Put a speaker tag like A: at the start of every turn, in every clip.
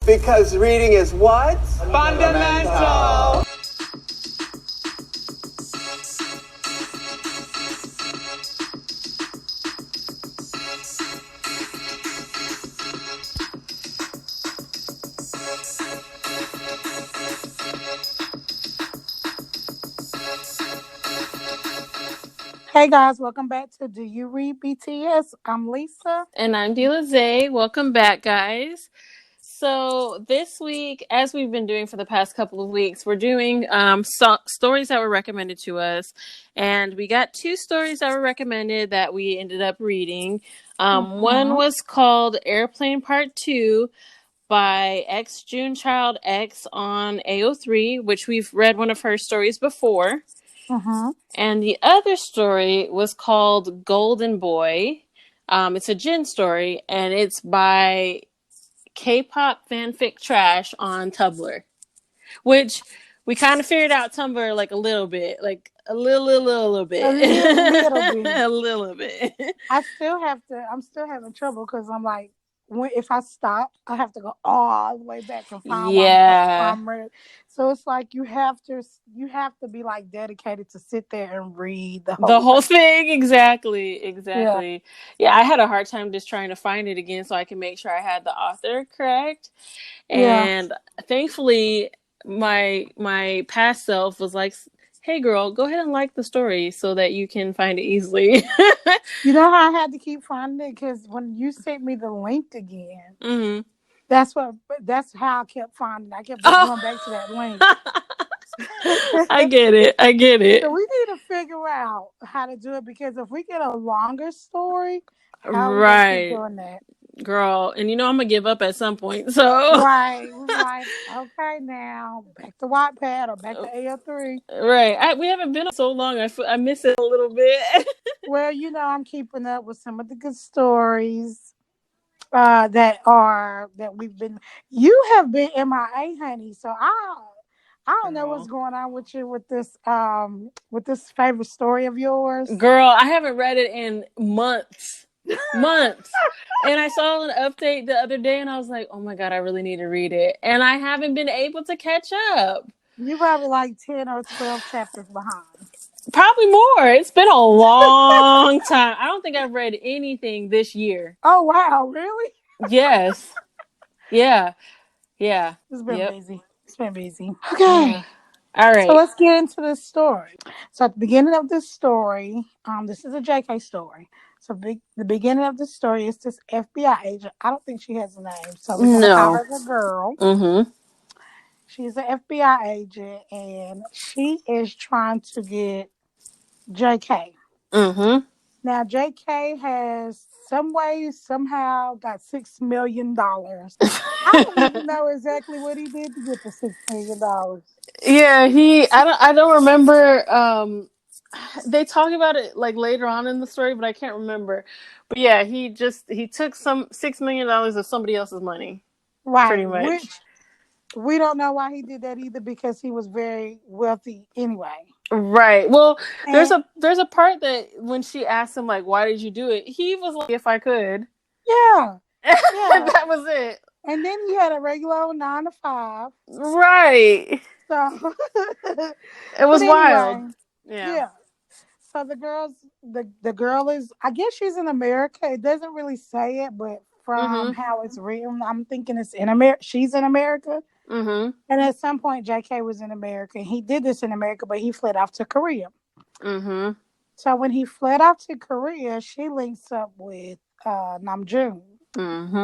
A: Because reading is what?
B: Fundamental.
C: Hey guys, welcome back to Do You Read BTS? I'm Lisa.
D: And I'm Dila. Welcome back, guys. So this week, as we've been doing for the past couple of weeks, we're doing stories that were recommended to us. And we got two stories that were recommended that we ended up reading. One was called Airplane Part 2 by X June Child X on AO3, which we've read one of her stories before. And the other story was called Golden Boy. It's a Jin story, and it's by kpopfanfictrash on Tumblr, which we kind of figured out Tumblr like a little bit, like a little bit, a little bit.
C: I'm still having trouble because I'm like, if I stop, I have to go all the way back and find one. So it's like you have to be like dedicated to sit there and read the whole
D: thing. Exactly. Yeah, I had a hard time just trying to find it again so I can make sure I had the author correct. And thankfully, my past self was like, hey girl, go ahead and like the story so that you can find it easily.
C: You know how I had to keep finding it? Because when you sent me the link again, that's how I kept finding it. I kept going back to that link.
D: I get it.
C: So we need to figure out how to do it, because if we get a longer story, how are we gonna keep doing that?
D: Girl, and I'm gonna give up at some point. So
C: right, like, okay, now back to Wattpad or back to AO3.
D: Right, we haven't been on so long. I miss it a little bit.
C: Well, I'm keeping up with some of the good stories that we've been. You have been MIA, honey. So I don't know what's going on with you with this favorite story of yours.
D: Girl, I haven't read it in months. And I saw an update the other day and I was like, oh my God, I really need to read it. And I haven't been able to catch up.
C: You're probably like 10 or 12 chapters behind.
D: Probably more. It's been a long time. I don't think I've read anything this year.
C: Oh, wow. Really?
D: Yes. Yeah.
C: It's been busy. Okay.
D: All right.
C: So let's get into this story. So at the beginning of this story, this is a JK story. So the beginning of the story is this FBI agent. I don't think she has a name, so we're gonna call her the girl. She's an FBI agent, and she is trying to get JK. Now JK has somehow got $6 million. I don't even know exactly what he did to get the $6 million.
D: Yeah, I don't remember. They talk about it like later on in the story, but I can't remember. But yeah, he took some $6 million of somebody else's money.
C: Right.
D: Pretty much.
C: Which we don't know why he did that either, because he was very wealthy anyway.
D: Right. Well, there's a part that when she asked him, like, why did you do it? He was like, if I could.
C: Yeah.
D: That was it.
C: And then he had a regular 9 to 5.
D: Right.
C: So
D: it was wild.
C: Yeah. So the girl is, I guess she's in America. It doesn't really say it, but from how it's written, I'm thinking it's in America. She's in America. And at some point, JK was in America. He did this in America, but he fled off to Korea. So when he fled off to Korea, she links up with Namjoon,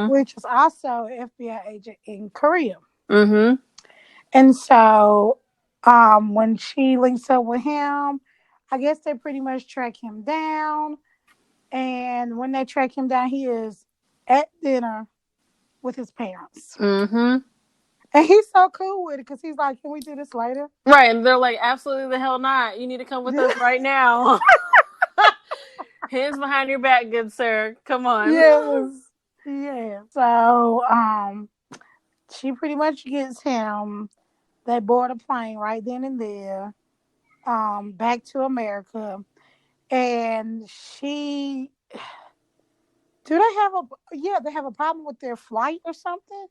C: which is also an FBI agent in Korea. And so when she links up with him, I guess they pretty much track him down. And when they track him down, he is at dinner with his parents. And he's so cool with it, because he's like, can we do this later?
D: Right. And they're like, absolutely the hell not. You need to come with us right now. Hands behind your back, good sir. Come on.
C: Yeah. So she pretty much gets him. They board a plane right then and there, back to America. And they have a problem with their flight or something?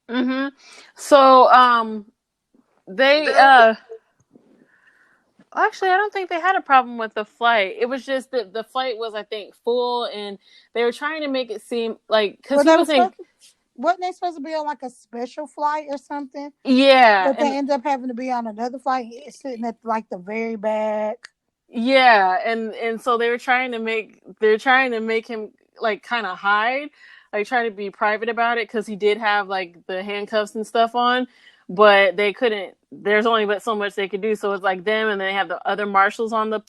D: Mm-hmm. So, they actually, I don't think they had a problem with the flight. It was just that the flight was, I think, full, and they were trying to make it seem like because
C: Well,
D: he
C: they
D: was
C: was
D: in.
C: wasn't they supposed to be on like a special flight or something?
D: Yeah,
C: But they
D: and
C: end up having to be on another flight, sitting at like the very back.
D: yeah, and so they're trying to make him like kind of hide, like trying to be private about it because he did have like the handcuffs and stuff on, but they couldn't. There's only but so much they could do. So it's like them, and they have the other marshals on the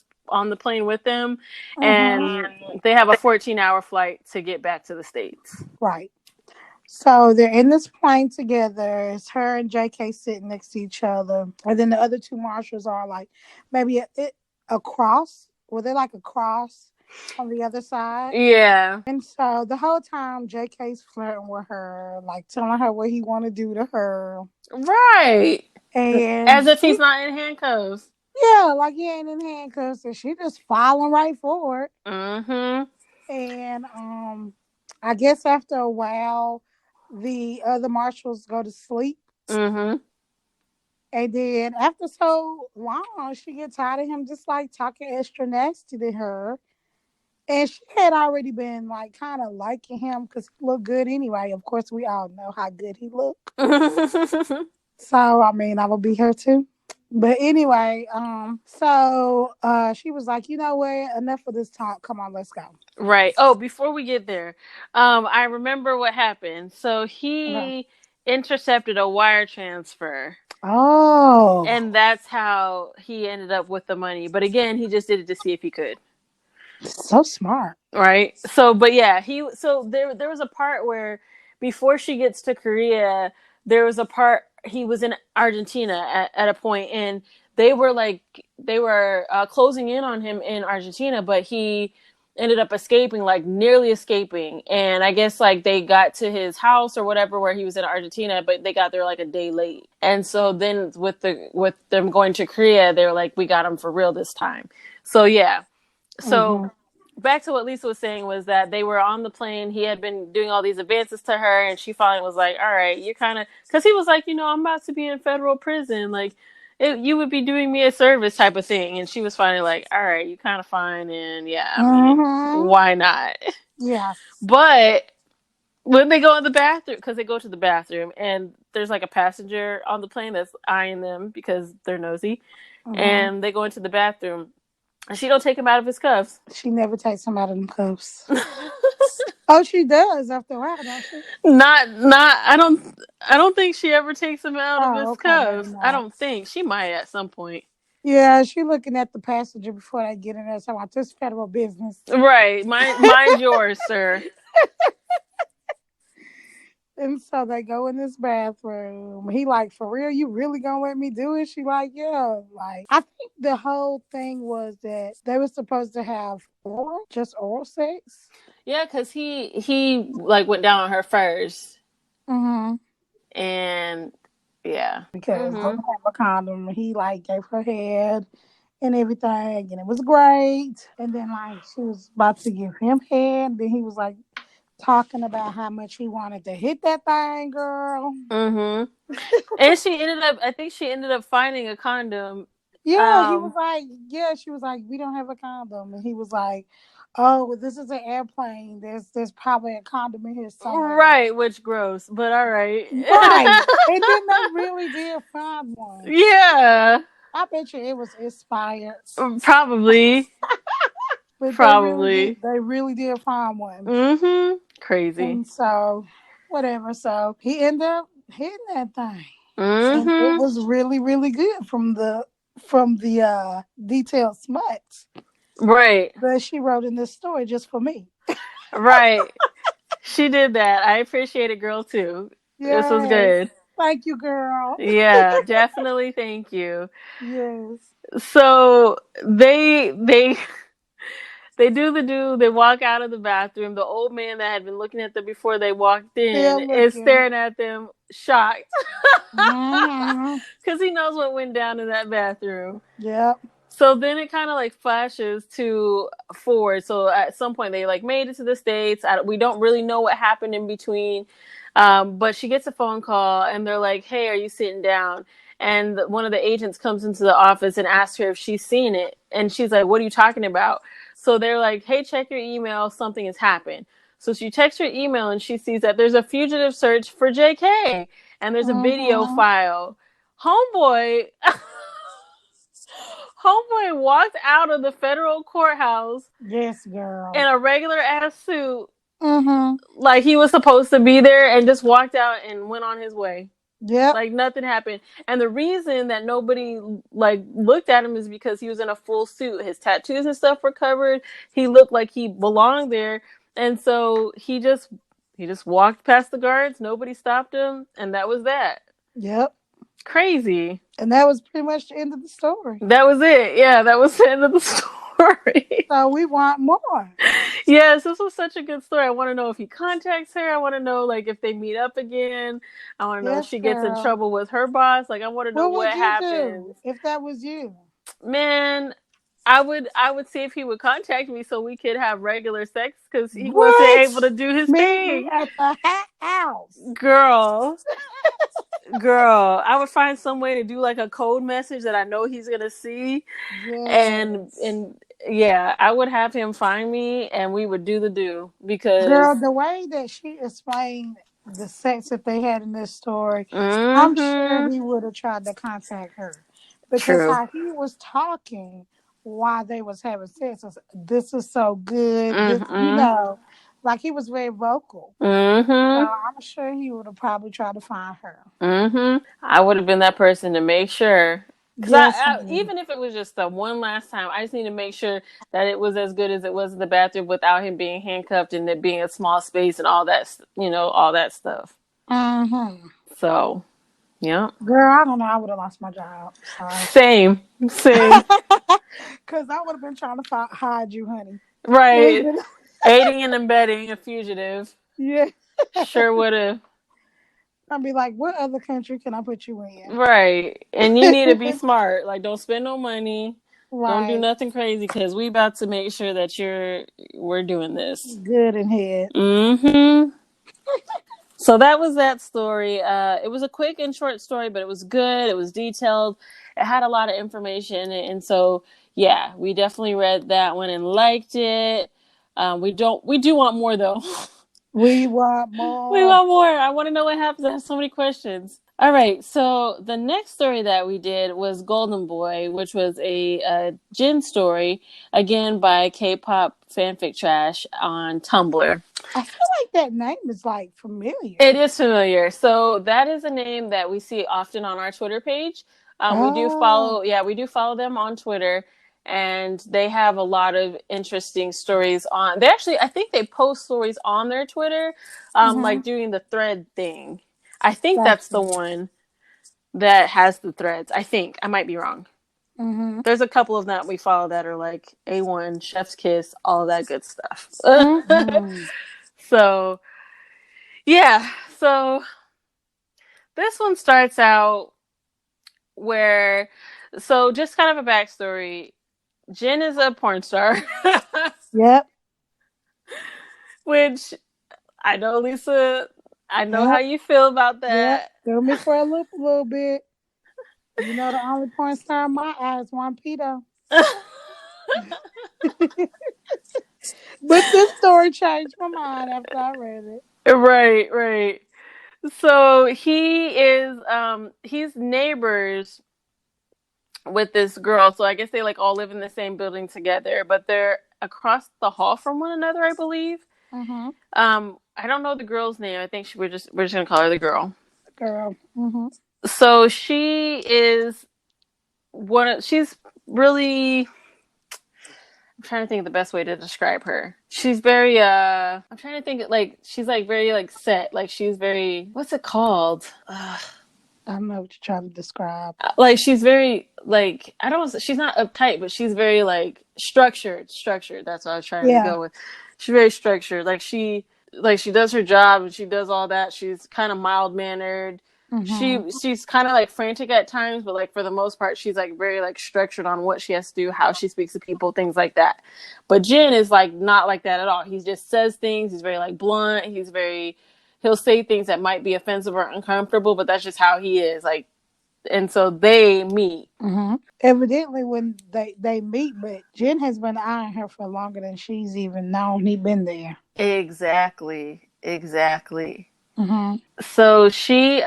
D: plane with them,
C: Mm-hmm.
D: and they have a 14-hour flight to get back to the States.
C: Right. So they're in this plane together. It's her and JK sitting next to each other, and then the other two marshals are like maybe across. Were they like across on the other side?
D: Yeah,
C: And so the whole time JK's flirting with her, like telling her what he want to do to her,
D: right.
C: and
D: As if he's
C: she,
D: not in handcuffs.
C: yeah, like he ain't in handcuffs, and she just falling right for it.
D: Mm-hmm.
C: And I guess after a while, the other marshals go to sleep.
D: Mm-hmm.
C: And then after so long, she gets tired of him just like talking extra nasty to her. And she had already been like kind of liking him because he looked good anyway. Of course, we all know how good he looked. So I mean, I will be her too. But anyway, she was like, you know what? Enough of this talk. Come on, let's go.
D: Right. Oh, before we get there, I remember what happened. So
C: Okay.
D: he intercepted a wire transfer,
C: Oh,
D: and that's how he ended up with the money. But again, he just did it to see if he could.
C: so smart.
D: Right. So, but yeah, there was a part where before she gets to Korea, there was a part he was in Argentina at a point, and they were closing in on him in Argentina, but he ended up escaping, like nearly escaping, and I guess like they got to his house or whatever where he was in Argentina, but they got there like a day late, and so then with them going to Korea, they were like, we got him for real this time. So yeah, so
C: Mm-hmm.
D: back to what Lisa was saying was that they were on the plane. He had been doing all these advances to her, and she finally was like, "All right, you're kind of," because he was like, I'm about to be in federal prison, like you would be doing me a service type of thing, and she was finally like, "All right, you kind of fine, and yeah, I mean,
C: Mm-hmm.
D: why not?"
C: Yes.
D: But when they go in the bathroom, because they go to the bathroom, and there's like a passenger on the plane that's eyeing them because they're nosy,
C: Mm-hmm.
D: and they go into the bathroom, and she don't take him out of his cuffs.
C: She never takes him out of them cuffs. Oh, she does after a while, don't she?
D: Not I don't think she ever takes him out of
C: Oh,
D: his
C: okay, maybe
D: cuffs. I
C: not.
D: don't think. She might at some point.
C: Yeah, she looking at the passenger before they get in there. So about this federal business.
D: Right. Mind yours, sir.
C: And so they go in this bathroom. He like, for real, you really gonna let me do it? She like, yeah. Like, I think the whole thing was that they were supposed to have just oral sex.
D: Yeah, cuz he like went down on her first.
C: Mm-hmm.
D: And yeah.
C: Because they
D: Mhm.
C: didn't have a condom. He like gave her head and everything, and it was great. And then like she was about to give him head, then he was like talking about how much he wanted to hit that thing, girl.
D: Mhm. And I think she ended up finding a condom.
C: Yeah, he was
D: Um
C: like, yeah, she was like, we don't have a condom, and he was like, oh, well, this is an airplane. There's probably a condom in here somewhere.
D: right, which gross, but all right.
C: Right, and then they really did find one.
D: Yeah.
C: I bet you it was expired,
D: Probably.
C: but
D: Probably.
C: they really did find one.
D: Mhm. Crazy.
C: And so, whatever. So he ended up hitting that thing, and it
D: Mhm.
C: was really, really good from the detailed smuts
D: Right.
C: that she wrote in this story just for me.
D: Right. She did that. I appreciate it, girl, too. This was
C: Yes,
D: good.
C: thank you, girl.
D: Yeah, definitely. Thank you.
C: Yes,
D: So they do. They walk out of the bathroom. The old man that had been looking at them before they walked in
C: still
D: is
C: looking.
D: staring at them, shocked,
C: Mm-hmm.
D: because he knows what went down in that bathroom.
C: Yep.
D: So then it kind of like flashes to forward. So at some point they like made it to the States. We don't really know what happened in between. But she gets a phone call and they're like, hey, are you sitting down? And one of the agents comes into the office and asks her if she's seen it. And she's like, what are you talking about? So they're like, hey, check your email. Something has happened. So she checks her email and she sees that there's a fugitive search for JK. And there's a video file. Homeboy walked out of the federal courthouse.
C: Yes, girl.
D: In a regular ass suit. Like he was supposed to be there and just walked out and went on his way.
C: Yep.
D: Like nothing happened. And the reason that nobody like looked at him is because he was in a full suit. His tattoos and stuff were covered. He looked like he belonged there. And so he just walked past the guards. Nobody stopped him. And that was that.
C: Yep.
D: Crazy.
C: And that was pretty much the end of the story.
D: That was it. Yeah, that was the end of the story.
C: So we want more.
D: Yes, this was such a good story. I want to know if he contacts her. I want to know like if they meet up again. I want to know if she gets in trouble with her boss. Like I want to know what happens.
C: If that was you?
D: Man, I would see if he would contact me so we could have regular sex because he wasn't able to do his thing
C: at the house.
D: Girl, I would find some way to do like a code message that I know he's gonna see, and yeah, I would have him find me and we would do the do because
C: girl, the way that she explained the sex that they had in this story, I'm sure he would have tried to contact her because how he was talking while they was having sex was, this is so good, this, you know, like he was very vocal. So I'm sure he would have probably tried to find her.
D: I would have been that person to make sure. Because even if it was just the one last time, I just need to make sure that it was as good as it was in the bathroom without him being handcuffed and it being a small space and all that, you know, all that stuff. So, yeah.
C: Girl, I don't know. I would have lost my job. Sorry.
D: Same.
C: Because I would have been trying to hide you, honey.
D: Right. Aiding and abetting a fugitive.
C: Yeah.
D: Sure would have.
C: I'd be like, what other country can I put you in?
D: Right. And you need to be smart. Like, don't spend no money. Right. Don't do nothing crazy because we about to make sure that we're doing this.
C: Good in head.
D: So that was that story. It was a quick and short story, but it was good. It was detailed. It had a lot of information. And so, yeah, we definitely read that one and liked it. We do want more though.
C: We want more.
D: We want more. I want to know what happens. I have so many questions. All right. So the next story that we did was Golden Boy, which was a Jin story, again by kpopfanfictrash on Tumblr.
C: I feel like that name is like familiar.
D: It is familiar. So that is a name that we see often on our Twitter page. We do follow them on Twitter. And they have a lot of interesting stories on. I think they post stories on their Twitter, like doing the thread thing. I think that's the one that has the threads. I think I might be wrong. There's a couple of them that we follow that are like A1, Chef's Kiss, all of that good stuff. So, yeah. So this one starts out just kind of a backstory. Jen is a porn star.
C: Yep.
D: Which I know, Lisa, I know how you feel about that.
C: Yep. Threw me for a loop a little bit. You know, the only porn star in my eyes, one pedo. But this story changed my mind after I read it.
D: Right. So he's neighbors with this girl. So I guess they like all live in the same building together, but they're across the hall from one another, I believe. I don't know the girl's name. I think we're just gonna call her the girl. So she is she's really, I'm trying to think of the best way to describe her. She's very I'm trying to think, like, she's like very like set, like she's very, what's it called?
C: I don't know what you're trying to describe.
D: Like she's very like, she's not uptight, but she's very like structured. That's what I was trying to go with. She's very structured. Like she does her job and she does all that. She's kind of mild mannered. She's kind of like frantic at times, but like for the most part, she's like very like structured on what she has to do, how she speaks to people, things like that. But Jin is like not like that at all. He just says things. He's very like blunt. He'll say things that might be offensive or uncomfortable, but that's just how he is. Like, and so they meet.
C: Evidently, when they meet, but Jen has been eyeing her for longer than she's even known he been there.
D: Exactly. So
C: They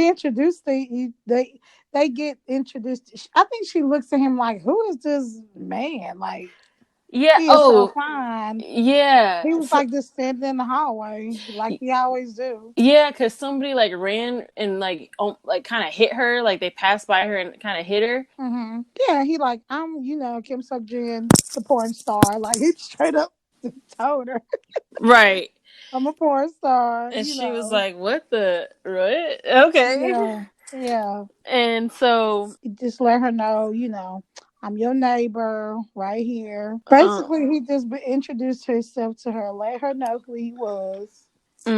C: introduced they get introduced. I think she looks at him like, "Who is this man? Like,
D: yeah.
C: he is so
D: Oh,
C: fine."
D: yeah.
C: He was like just standing in the hallway, like he always do.
D: Yeah, because somebody like ran and like kind of hit her. Like they passed by her and kind of hit her.
C: Yeah, he like, I'm, Kim Suk Jin, the porn star. Like he straight up told her,
D: Right.
C: I'm a porn star.
D: And she was like, "What the what?" Okay.
C: Yeah.
D: And so,
C: He just let her know, I'm your neighbor right here. Basically, he just introduced himself to her, let her know who he was. He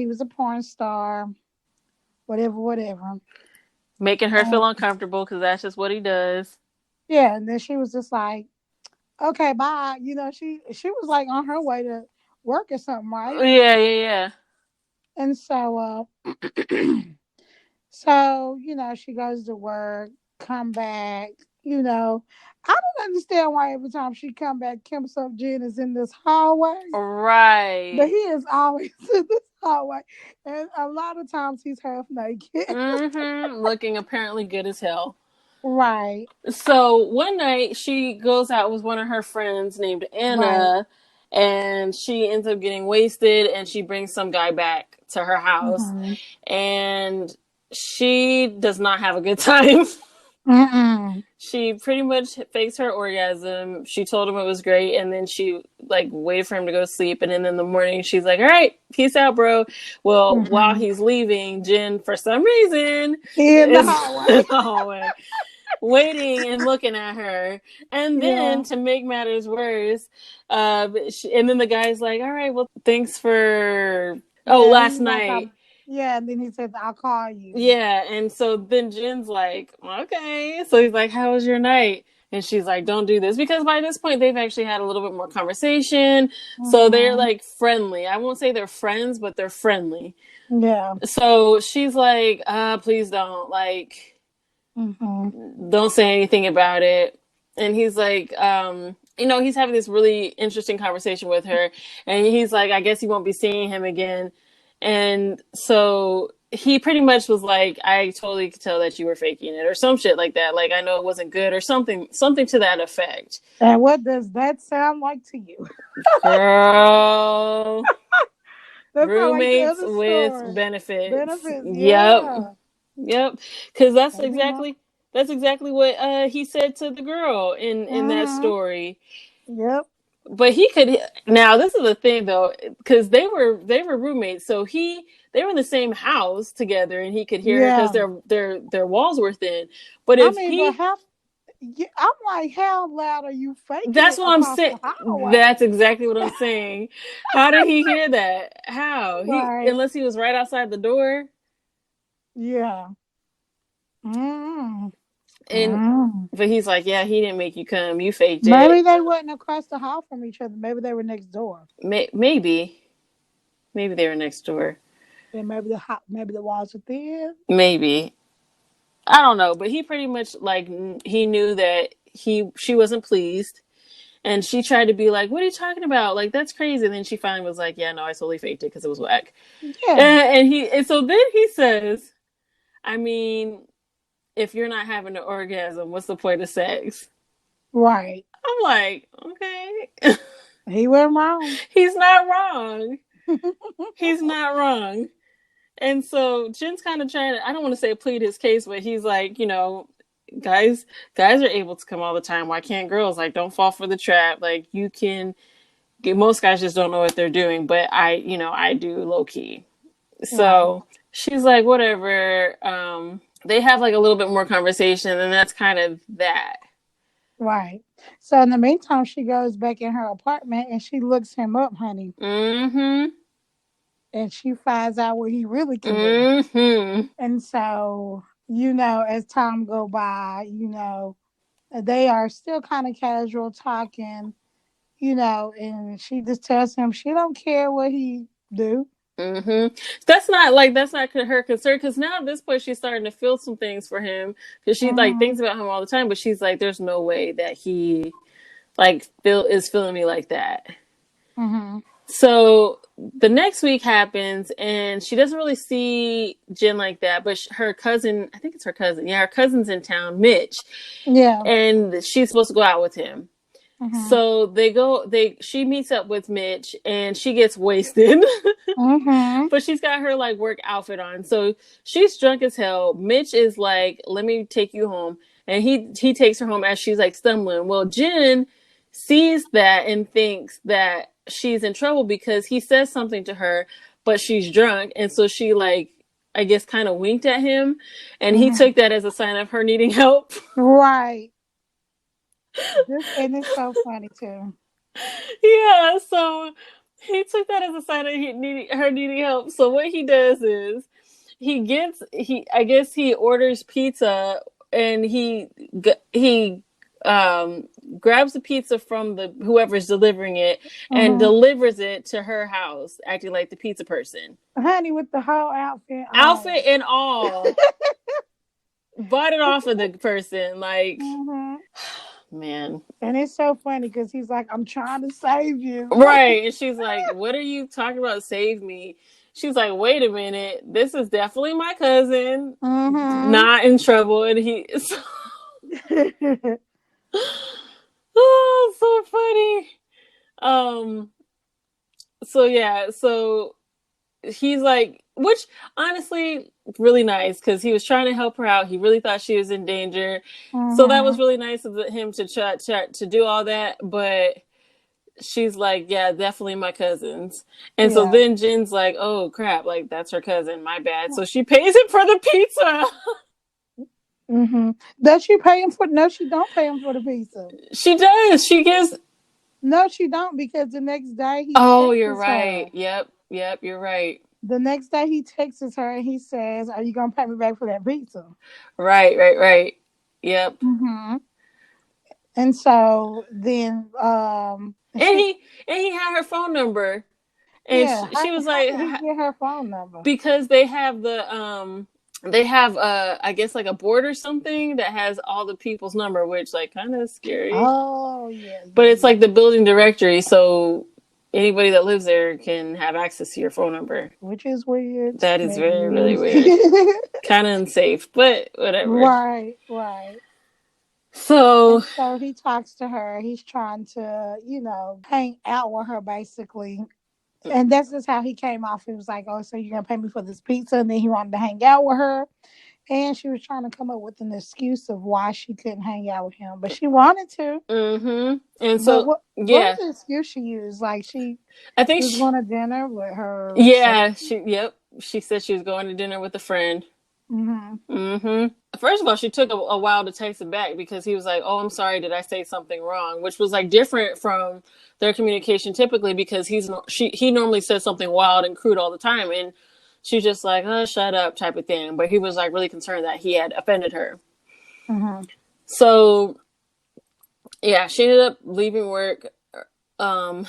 C: was a porn star, whatever.
D: making her feel uncomfortable because that's just what he does.
C: Yeah, and then she was just like, okay, bye. She was like on her way to work or something, right?
D: Yeah.
C: And so, so she goes to work, come back. I don't understand why every time she come back, Kim Suk Jin is in this hallway.
D: Right.
C: But he is always in this hallway, and a lot of times he's half naked.
D: Looking apparently good as hell.
C: Right.
D: So one night she goes out with one of her friends named Anna, and she ends up getting wasted, and she brings some guy back to her house, and she does not have a good time. She pretty much fakes her orgasm. She told him it was great, and then she like waited for him to go to sleep, and then in the morning she's like, "All right, peace out, bro." Well, while he's leaving, Jin for some reason
C: in the
D: is
C: hallway.
D: in the hallway waiting and looking at her. And then to make matters worse, and then the guy's like, "All right, well, thanks for last night."
C: And then he said, I'll call you.
D: Yeah, and so then Jin's like, okay. So he's like, how was your night? And she's like, don't do this. Because by this point, they've actually had a little bit more conversation. So they're like friendly. I won't say they're friends, but they're friendly.
C: Yeah.
D: So she's like, please don't. Like, don't say anything about it. And he's like, he's having this really interesting conversation with her. And he's like, I guess he won't be seeing him again. And so he pretty much was like, I totally could tell that you were faking it or some shit like that. Like, I know it wasn't good or something to that effect.
C: And what does that sound like to you?
D: Girl. Roommates like with benefits.
C: Yeah.
D: Yep. Because that's exactly what he said to the girl in that story.
C: Yep.
D: But he could. Now this is the thing though, because they were roommates, so they were in the same house together, and he could hear her because their walls were thin. But if
C: I'm like, how loud are you faking?
D: That's what I'm saying. That's exactly what I'm saying. How did he hear that? How? Unless he was right outside the door.
C: Yeah.
D: But he's like, yeah, he didn't make you come. You faked it.
C: Maybe they wasn't across the hall from each other. Maybe they were next door.
D: Maybe they were next door.
C: And maybe the walls were thin.
D: Maybe. I don't know, but he pretty much like he knew that she wasn't pleased, and she tried to be like, "What are you talking about? Like that's crazy." And then she finally was like, "Yeah, no, I totally faked it because it was whack." Yeah. And so then he says, "I mean, if you're not having an orgasm, what's the point of sex?"
C: Right.
D: I'm like, okay.
C: He went wrong.
D: He's not wrong. He's not wrong. And so Jin's kind of trying to, I don't want to say plead his case, but he's like, guys are able to come all the time. Why can't girls? Like, don't fall for the trap. Like, you can, most guys just don't know what they're doing, but I do low key. So she's like, whatever. They have like a little bit more conversation, and that's kind of that.
C: Right. So in the meantime, she goes back in her apartment and she looks him up, honey. and she finds out what he really can do.
D: Mm-hmm.
C: And so, as time go by, they are still kind of casual talking, and she just tells him she don't care what he do.
D: Mm-hmm. That's not her concern, because now at this point she's starting to feel some things for him, because she like
C: Mm-hmm.
D: thinks about him all the time, but she's like, there's no way that he like is feeling me like that.
C: Mm-hmm.
D: So the next week happens, and she doesn't really see Jen like that, but her cousin, I think it's her cousin, yeah, her cousin's in town, Mitch,
C: Yeah.
D: and she's supposed to go out with him.
C: Mm-hmm.
D: So she meets up with Mitch, and she gets wasted.
C: Mm-hmm.
D: But she's got her like work outfit on. So she's drunk as hell. Mitch is like, let me take you home. And he takes her home as she's like stumbling. Well, Jen sees that and thinks that she's in trouble because he says something to her, but she's drunk. And so she like, I guess kind of winked at him, and he
C: Mm-hmm.
D: took that as a sign of her needing help.
C: Right. And it's so funny too.
D: Yeah, so he took that as a sign of her needing help. So what he does is I guess he orders pizza, and he grabs the pizza from the whoever's delivering it and
C: Mm-hmm.
D: delivers it to her house, acting like the pizza person.
C: Honey, with the whole outfit on.
D: Outfit and all. Bought it off of the person, like,
C: Mm-hmm.
D: man.
C: And it's so funny because he's like, I'm trying to save you.
D: Right. And she's like, what are you talking about? Save me. She's like, wait a minute. This is definitely my cousin.
C: Mm-hmm.
D: Not in trouble. And oh, so funny. So yeah, so he's like, which honestly, really nice, because he was trying to help her out. He really thought she was in danger. So that was
C: Mm-hmm.
D: really nice of him to to do all that. But she's like, yeah, definitely my cousins. And so
C: Yeah.
D: then Jen's like, oh crap, like that's her cousin, my bad. So she pays him for the pizza.
C: Mm-hmm. Does she pay him for? No, she don't pay him for the pizza.
D: She does. She gives.
C: No, she don't, because the next day he
D: Oh, you're
C: texts
D: right.
C: her.
D: Yep, you're right.
C: The next day he texts her and he says, "Are you gonna pay me back for that pizza?"
D: Right. Yep.
C: Mm-hmm. And so then,
D: And he had her phone number, and
C: yeah,
D: she was
C: how
D: like,
C: did he get her phone number?
D: because they have they have I guess like a board or something that has all the people's number, which like kind of scary.
C: Oh yeah,
D: But
C: yeah,
D: it's like the building directory, so anybody that lives there can have access to your phone number.
C: which is weird
D: That
C: to
D: is very, really
C: me.
D: weird. Kind of unsafe, but whatever.
C: Right, right.
D: So,
C: And so he talks to her. He's trying to, hang out with her basically. And that's just how he came off. He was like, "Oh, so you're gonna pay me for this pizza?" And then he wanted to hang out with her. And she was trying to come up with an excuse of why she couldn't hang out with him, but she wanted to.
D: and
C: But
D: so,
C: what was
D: yeah,
C: the excuse she used? Like she
D: I think
C: was going to dinner with her.
D: yeah, she said she was going to dinner with a friend.
C: Mm-hmm.
D: First of all, she took a while to text him back, because he was like, "Oh, I'm sorry, did I say something wrong?" Which was like different from their communication typically, because he normally says something wild and crude all the time, and she's just like, "Oh, shut up," type of thing. But he was like really concerned that he had offended her.
C: Mm-hmm.
D: So yeah, she ended up leaving work, um,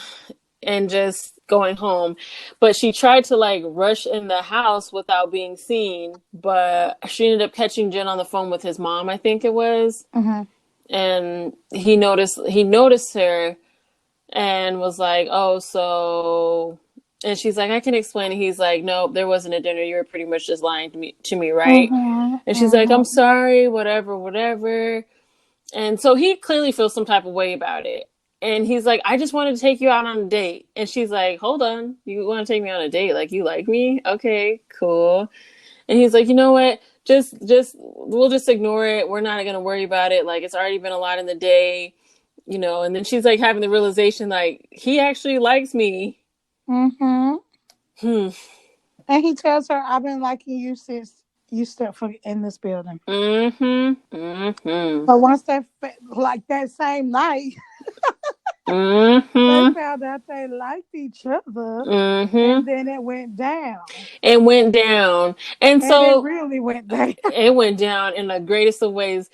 D: and just going home. But she tried to like rush in the house without being seen, but she ended up catching Jen on the phone with his mom, I think it was.
C: Mm-hmm.
D: And he noticed her and was like, "Oh, so," and she's like, "I can explain." And he's like, "No, there wasn't a dinner. You were pretty much just lying to me, right?"
C: Mm-hmm.
D: And she's like, "I'm
C: Mm-hmm.
D: sorry, whatever." And so he clearly feels some type of way about it. And he's like, "I just wanted to take you out on a date." And she's like, "Hold on. You want to take me on a date? Like, you like me? Okay, cool." And he's like, "You know what? We'll just ignore it. We're not going to worry about it. Like, it's already been a lot in the day, you know." And then she's like having the realization, like, he actually likes me.
C: Mm-hmm.
D: Hmm.
C: And he tells her, "I've been liking you since you stepped foot in this building."
D: Mm-hmm. Mm-hmm.
C: But once that, like that same night, They
D: Mm-hmm.
C: found out they liked each other,
D: Mm-hmm.
C: and then it went down.
D: It went down. And
C: And it
D: so
C: really went down.
D: it went down in the greatest of ways.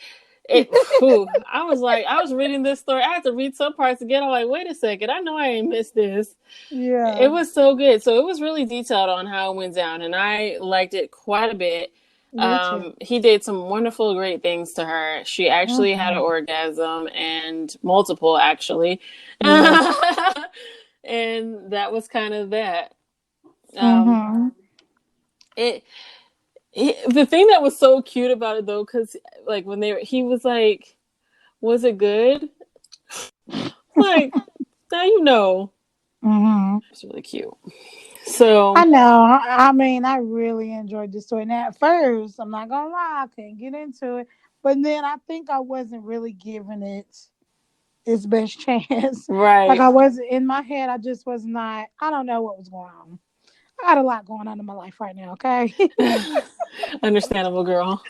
D: I was like, I was reading this story. I had to read some parts again. I'm like, wait a second, I know I ain't missed this.
C: Yeah,
D: It was so good. So it was really detailed on how it went down, and I liked it quite a bit.
C: me too.
D: He did some wonderful, great things to her. She actually had an
C: Mm-hmm.
D: orgasm, and multiple actually.
C: Yeah.
D: And that was kind of that. Um,
C: Mm-hmm.
D: it the thing that was so cute about it though, because like when he was like, "Was it good?" Like, now you know.
C: Mm-hmm.
D: It's really cute. So
C: I know. I mean, I really enjoyed the story. Now, at first, I'm not gonna lie, I couldn't get into it, but then I think I wasn't really giving it its best chance. Like
D: right,
C: I was in my head, I just was not. I don't know what was going on. I got a lot going on in my life right now. Okay.
D: understandable, girl.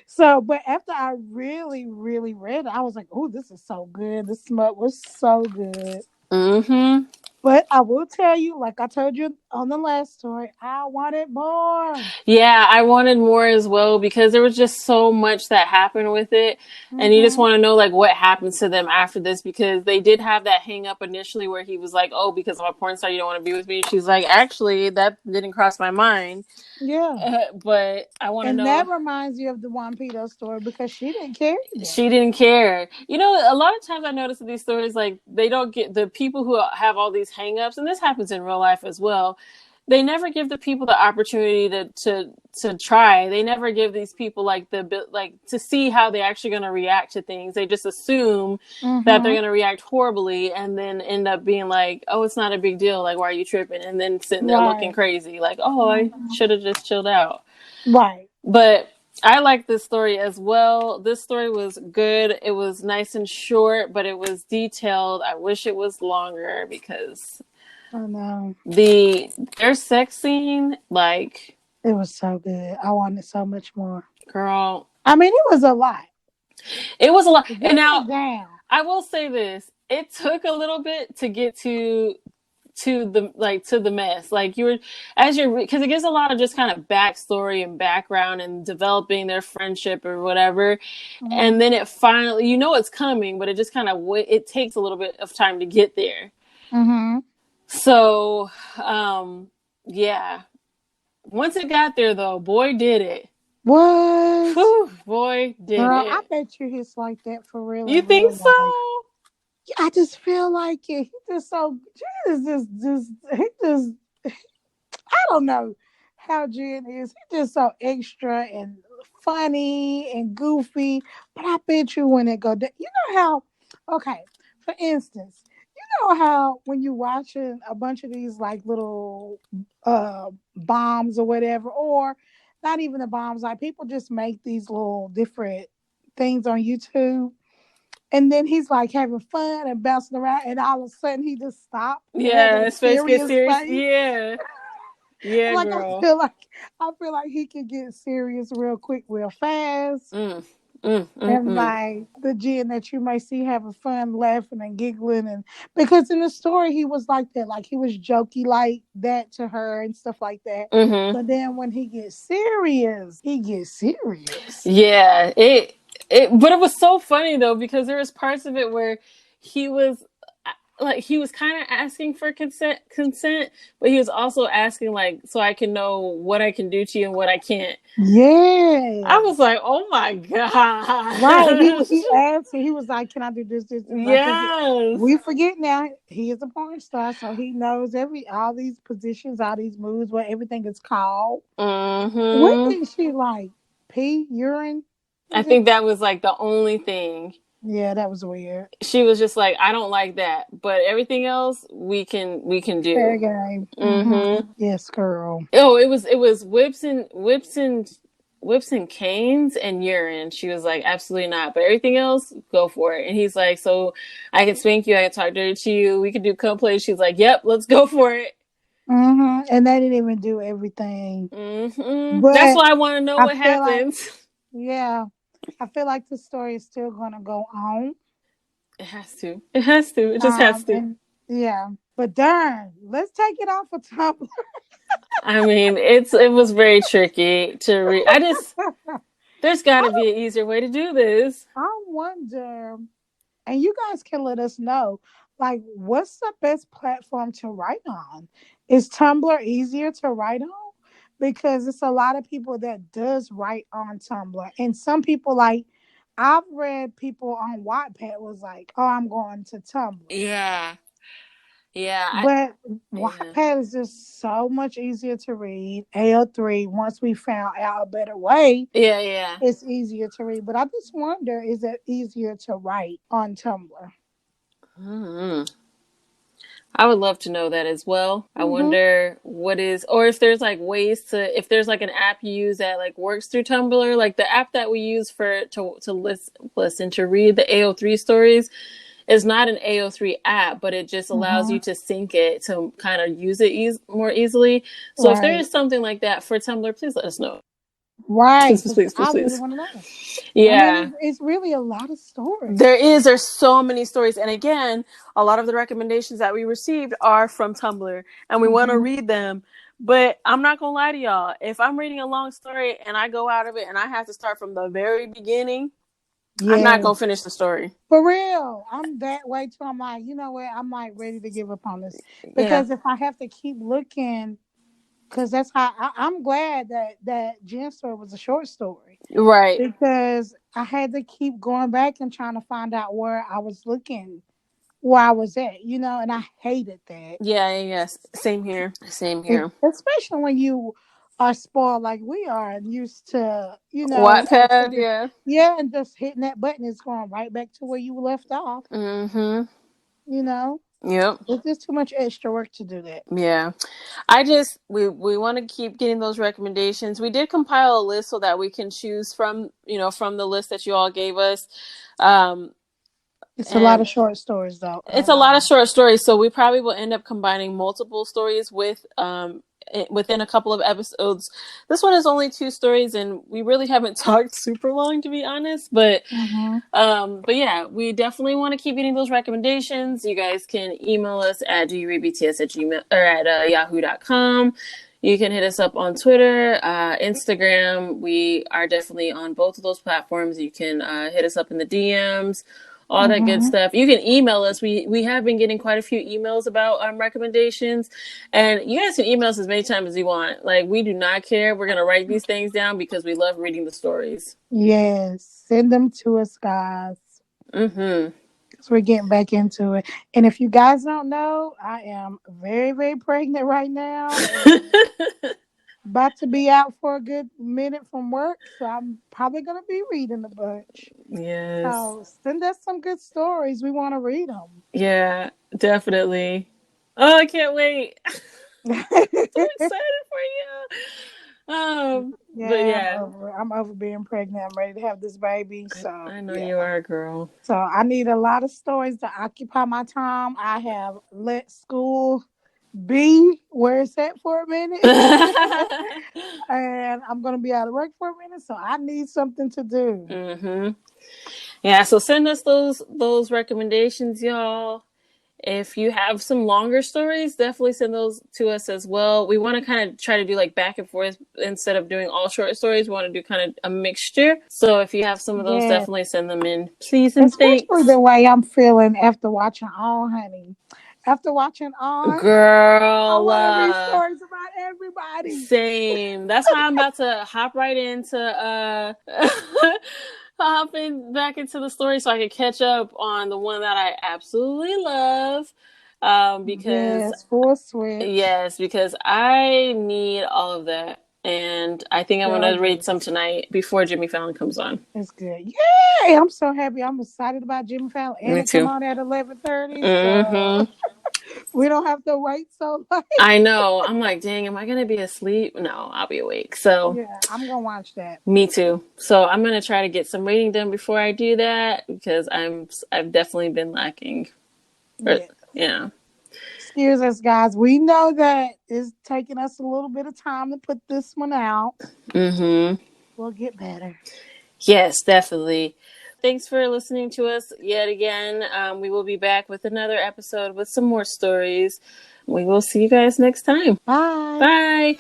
C: So, but after I really, really read it, I was like, "Oh, this is so good. The smut was so good."
D: Mm-hmm.
C: But I will tell you, like I told you on the last story, I wanted more.
D: Yeah, I wanted more as well because there was just so much that happened with it. And you just
C: Mm-hmm.
D: want to know like what happens to them after this because they did have that hang up initially where he was like, "Oh, because I'm a porn star, you don't want to be with me." She's like, "Actually, that didn't cross my mind."
C: Yeah.
D: But I want to
C: And that
D: know.
C: reminds you of the Juan Pito story because she didn't care either.
D: She didn't care. You know, a lot of times I notice in these stories, like they don't get the people who have all these hangups, and this happens in real life as well. They never give the people the opportunity to try. They never give these people like to see how they're actually going to react to things. They just assume that they're
C: Mm-hmm.
D: going to react horribly, and then end up being like, "Oh, it's not a big deal. Like, why are you tripping?" And then sitting there looking
C: Right.
D: crazy, like, "Oh, I
C: Mm-hmm.
D: should have just chilled out."
C: Right.
D: But I like this story as well. This story was good. It was nice and short, but it was detailed. I wish it was longer because
C: I know.
D: their sex scene, like,
C: It was so good. I wanted so much more.
D: girl,
C: I mean, it was a lot.
D: it was a lot.
C: It
D: And now
C: went down.
D: I will say this: it took a little bit to get to the mess like you were as you're because it gives a lot of just kind of backstory and background and developing their friendship or whatever,
C: Mm-hmm.
D: and then it finally it's coming, but it just kind of it takes a little bit of time to get there.
C: Mm-hmm.
D: So yeah, once it got there though, boy did it.
C: What?
D: Whew, boy did
C: Girl, I
D: it.
C: bet you he's like that for real
D: You
C: in
D: think
C: real
D: so?
C: life. I just feel like it. He just so just he just I don't know how Jen is. He's just so extra and funny and goofy. But I bet you when it go down, you know how? Okay, for instance, you know how when you watching a bunch of these like little bombs or whatever, or not even the bombs, like people just make these little different things on YouTube. And then he's like having fun and bouncing around, and all of a sudden he just stopped and had
D: Yeah,
C: that
D: his face gets
C: serious
D: serious.
C: face.
D: Yeah, yeah,
C: Like
D: girl.
C: I feel like he can get serious real quick, real fast.
D: Mm, mm, mm,
C: And
D: mm.
C: like the Jen that you might see having fun, laughing and giggling, and because in the story he was like that, like he was jokey like that to her and stuff like that.
D: Mm-hmm.
C: But then when he gets serious, he gets serious.
D: Yeah, but it was so funny though because there was parts of it where he was he was kind of asking for consent, but he was also asking like so I can know what I can do to you and what I can't. I was
C: Yes.
D: like, oh my
C: Right.
D: god,
C: He asked. He was like, "Can I do this?" Like, cause
D: yes,
C: we forget now he is a porn star, so he knows all these positions, all these moves, what everything is called. What
D: mm-hmm.
C: did she like? Pee, urine?
D: I
C: Was it?
D: think that was like the only thing.
C: Yeah, that was weird.
D: She was just like, I don't like that, but everything else we can
C: Fair
D: do.
C: game.
D: Mm-hmm.
C: Yes, girl.
D: Oh, it was whips and canes and urine. She was like, absolutely not. But everything else, go for it. And he's like, so I can spank you, I can talk dirty to you, we can do cum play. She's like, yep, let's go for it.
C: And they didn't even do everything,
D: That's
C: but
D: why I want to know
C: I
D: what
C: feel like,
D: happens.
C: yeah, I feel like the story is still gonna go on.
D: It has to. It has to. It just has to.
C: And yeah, but darn, let's take it off of Tumblr.
D: I mean, it was very tricky to read. There's got to be an easier way to do this.
C: I wonder, and you guys can let us know, like, what's the best platform to write on? Is Tumblr easier to write on? Because it's a lot of people that does write on Tumblr, and some people like. I've read people on Wattpad was like, "Oh, I'm going to Tumblr."
D: Yeah. Yeah.
C: But
D: Yeah.
C: Wattpad is just so much easier to read. AO3, once we found out a better way,
D: Yeah.
C: it's easier to read. But I just wonder, is it easier to write on Tumblr?
D: Mm-hmm. I would love to know that as well. I
C: Mm-hmm.
D: wonder or if there's like ways if there's like an app you use that like works through Tumblr, like the app that we use to read the AO3 stories is not an AO3 app, but it just allows
C: Mm-hmm.
D: you to sync it to kind of use it more easily. So if there
C: Right.
D: is something like that for Tumblr, please let us know.
C: Right.
D: Please,
C: Because
D: please, please,
C: I really
D: please.
C: want to know. I
D: Yeah.
C: mean, it's really a lot of stories.
D: There's so many stories. And again, a lot of the recommendations that we received are from Tumblr and we want to
C: Mm-hmm.
D: read them. But I'm not going to lie to y'all. If I'm reading a long story and I go out of it and I have to start from the very beginning, I'm not going to
C: Yes.
D: finish the story.
C: For real. I'm that way too. I'm like, you know what? I'm like ready to give up on this.
D: Yeah.
C: Because if I have to keep looking, because that's how I'm glad that Gem Story was a short story.
D: Right.
C: Because I had to keep going back and trying to find out where I was looking, where I was at, and I hated that.
D: Yes. Same here. Same here.
C: Especially when you are spoiled like we are and used to,
D: Wattpad,
C: clicking,
D: yeah.
C: yeah, and just hitting that button is going right back to where you left off.
D: Mm-hmm.
C: You know,
D: Yep.
C: it's just too much extra work to do that.
D: Yeah. We want to keep getting those recommendations. We did compile a list so that we can choose from the list that you all gave us. Um,
C: It's a lot
D: and
C: of short stories, though. A
D: it's a lot of
C: lot.
D: short stories, so we probably will end up combining multiple stories within a couple of episodes. This one is only 2 stories and we really haven't talked super long, to be honest,
C: Mm-hmm.
D: but yeah, we definitely want to keep getting those recommendations. You guys can email us at doyoureadbts at gmail or at yahoo.com. You can hit us up on Twitter, Instagram. We are definitely on both of those platforms. You can hit us up in the DMs, all that good
C: Mm-hmm.
D: stuff. You can email us. We have been getting quite a few emails about recommendations, and you guys can email us as many times as you want. Like, we do not care. We're gonna write these things down because we love reading the stories.
C: Yes, send them to us, guys.
D: Mm-hmm.
C: So we're getting back into it. And if you guys don't know, I am very, very pregnant right now and about to be out for a good minute from work. So I'm probably going to be reading a bunch.
D: Yes.
C: So send us some good stories. We want to read them.
D: Yeah, definitely. Oh, I can't wait. So excited for you. But
C: Yeah,
D: yeah.
C: I'm over being pregnant. I'm ready to have this baby. So
D: I know
C: yeah.
D: you are, girl.
C: So I need a lot of stories to occupy my time. I have let school be where it's at for a minute. And I'm gonna be out of work for a minute, so I need something to do.
D: Mm-hmm. Yeah, so send us those recommendations, y'all. If you have some longer stories, definitely send those to us as well. We want to kind of try to do like back and forth instead of doing all short stories. We want to do kind of a mixture. So if you have some of those,
C: Yeah,
D: definitely send them in, please and
C: especially
D: thanks.
C: the way I'm feeling after watching On, honey. After watching On, I
D: Girl,
C: want to read stories about everybody.
D: same. That's why I'm about to hop right into hopping back into the story so I can catch up on the one that I absolutely love. Because
C: Yes, full switch.
D: yes, because I need all of that. And I think I'm
C: Girl,
D: gonna read some
C: yes,
D: tonight before Jimmy Fallon comes on.
C: it's good. Yeah, I'm so happy. I'm excited about Jimmy Fallon, and
D: Me
C: it come
D: too.
C: on at 11:30. So
D: Mm-hmm.
C: we don't have to wait so long.
D: I know. I'm like, dang, am I gonna be asleep? No, I'll be awake. So
C: Yeah, I'm gonna watch that.
D: me too. So I'm gonna try to get some reading done before I do that because I've definitely been lacking. Or,
C: Yeah.
D: yeah.
C: Excuse us, guys. We know that it's taking us a little bit of time to put this one out.
D: Mm-hmm.
C: We'll get better.
D: Yes, definitely. Thanks for listening to us yet again. We will be back with another episode with some more stories. We will see you guys next time.
C: Bye.
D: Bye.